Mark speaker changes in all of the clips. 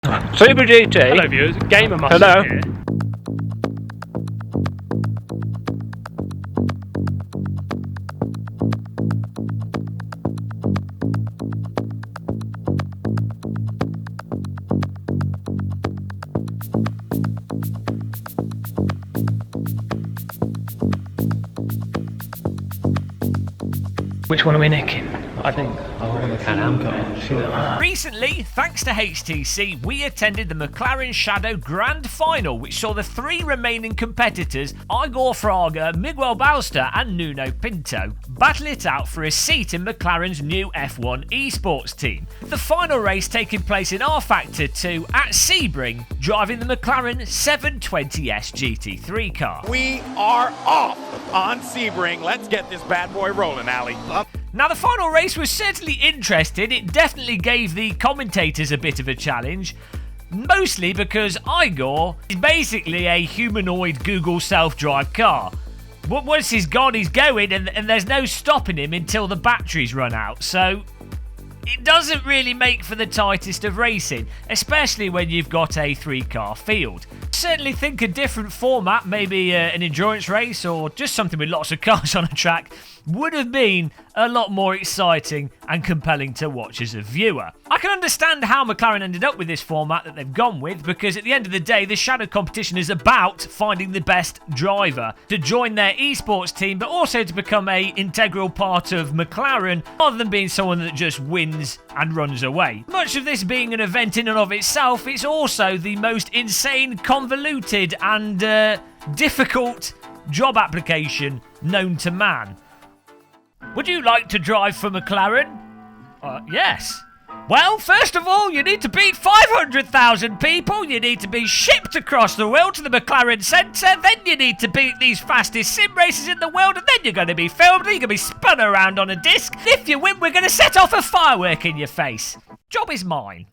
Speaker 1: Super GT.
Speaker 2: Hello viewers, Gamer Muscle
Speaker 1: Hello.
Speaker 2: here.
Speaker 1: Which one are we nicking? I think I want the Can-Am car.
Speaker 3: Recently, thanks to HTC, we attended the McLaren Shadow Grand Final, which saw the three remaining competitors, Igor Fraga, Miguel Balster and Nuno Pinto, battle it out for a seat in McLaren's new F1 esports team. The final race taking place in R Factor 2 at Sebring, driving the McLaren 720S GT3 car.
Speaker 4: We are off on Sebring. Let's get this bad boy rolling, Allie.
Speaker 3: Now, the final race was certainly interesting. It definitely gave the commentators a bit of a challenge, mostly because Igor is basically a humanoid Google self-drive car. Once he's gone, he's going, and there's no stopping him until the batteries run out. So it doesn't really make for the tightest of racing, especially when you've got a three-car field. Certainly think a different format, maybe an endurance race or just something with lots of cars on a track, would have been a lot more exciting and compelling to watch as a viewer. I can understand how McLaren ended up with this format that they've gone with, because at the end of the day, the Shadow competition is about finding the best driver to join their esports team, but also to become an integral part of McLaren, rather than being someone that just wins and runs away. Much of this being an event in and of itself, it's also the most insane, convoluted and difficult job application known to man. Would you like to drive for McLaren? Yes. Well, first of all, you need to beat 500,000 people, you need to be shipped across the world to the McLaren Centre, then you need to beat these fastest sim races in the world, and then you're going to be filmed, and you're going to be spun around on a disc. If you win, we're going to set off a firework in your face. Job is mine.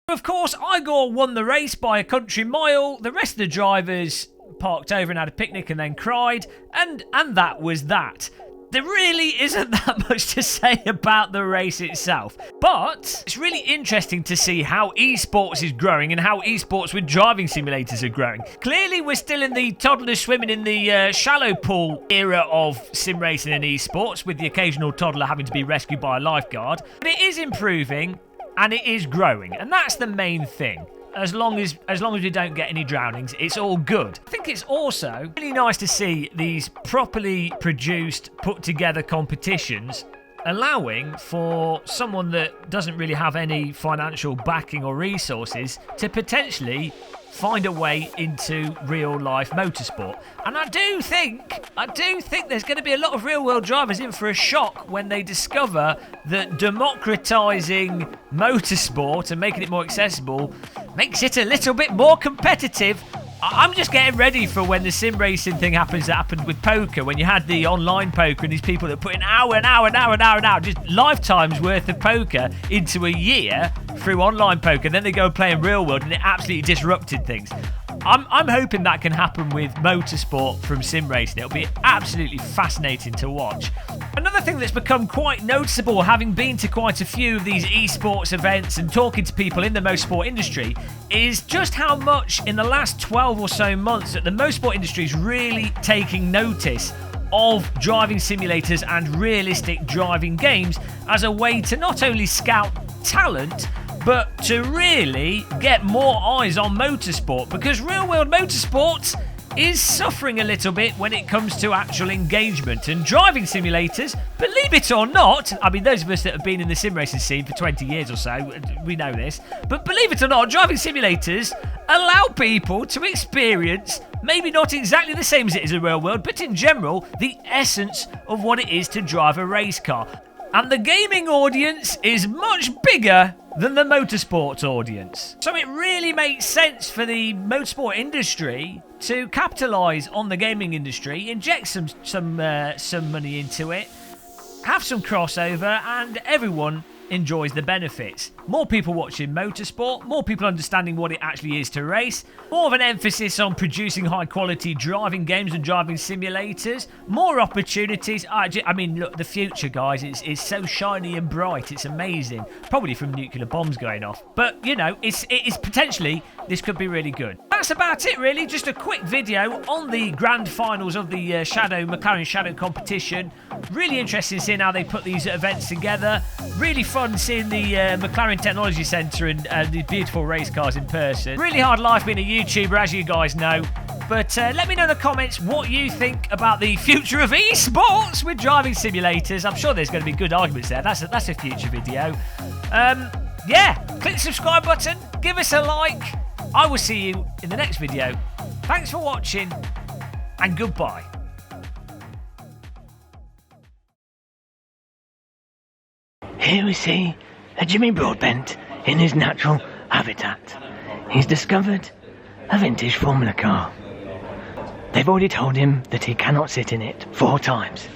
Speaker 3: Of course, Igor won the race by a country mile. The rest of the drivers parked over and had a picnic and then cried, and that was that. There really isn't that much to say about the race itself, but it's really interesting to see how esports is growing and how esports with driving simulators are growing. Clearly, we're still in the toddlers swimming in the shallow pool era of sim racing and esports, with the occasional toddler having to be rescued by a lifeguard, but it is improving and it is growing, and that's the main thing. As long as we don't get any drownings, it's all good. I think it's also really nice to see these properly produced, put together competitions allowing for someone that doesn't really have any financial backing or resources to potentially find a way into real life motorsport. And I do think there's going to be a lot of real world drivers in for a shock when they discover that democratizing motorsport and making it more accessible makes it a little bit more competitive. I'm just getting ready for when the sim racing thing happens that happened with poker, when you had the online poker and these people that put in hour, just lifetimes worth of poker into a year through online poker, then they go and play in real world and it absolutely disrupted things. I'm hoping that can happen with motorsport from sim racing. It'll be absolutely fascinating to watch. Another thing that's become quite noticeable, having been to quite a few of these esports events and talking to people in the motorsport industry, is just how much in the last 12 or so months that the motorsport industry is really taking notice of driving simulators and realistic driving games as a way to not only scout talent, but to really get more eyes on motorsport, because real-world motorsport is suffering a little bit when it comes to actual engagement. And driving simulators, believe it or not, I mean, those of us that have been in the sim racing scene for 20 years or so, we know this, but believe it or not, driving simulators allow people to experience, maybe not exactly the same as it is in the real world, but in general, the essence of what it is to drive a race car. And the gaming audience is much bigger than the motorsports audience. So it really makes sense for the motorsport industry to capitalise on the gaming industry, inject some money into it, have some crossover, and everyone enjoys the benefits. More people watching motorsport, more people understanding what it actually is to race, more of an emphasis on producing high quality driving games and driving simulators, more opportunities. I mean, look, the future, guys, it's so shiny and bright, it's amazing. Probably from nuclear bombs going off. But, you know, it is potentially, this could be really good. That's about it, really. Just a quick video on the grand finals of the McLaren Shadow competition. Really interesting seeing how they put these events together. Really fun seeing the McLaren Technology Centre and the beautiful race cars in person. Really hard life being a YouTuber, as you guys know. But let me know in the comments what you think about the future of esports with driving simulators. I'm sure there's going to be good arguments there. That's a future video. Yeah, click the subscribe button. Give us a like. I will see you in the next video. Thanks for watching, and goodbye.
Speaker 1: Here we see a Jimmy Broadbent in his natural habitat. He's discovered a vintage Formula car. They've already told him that he cannot sit in it 4 times.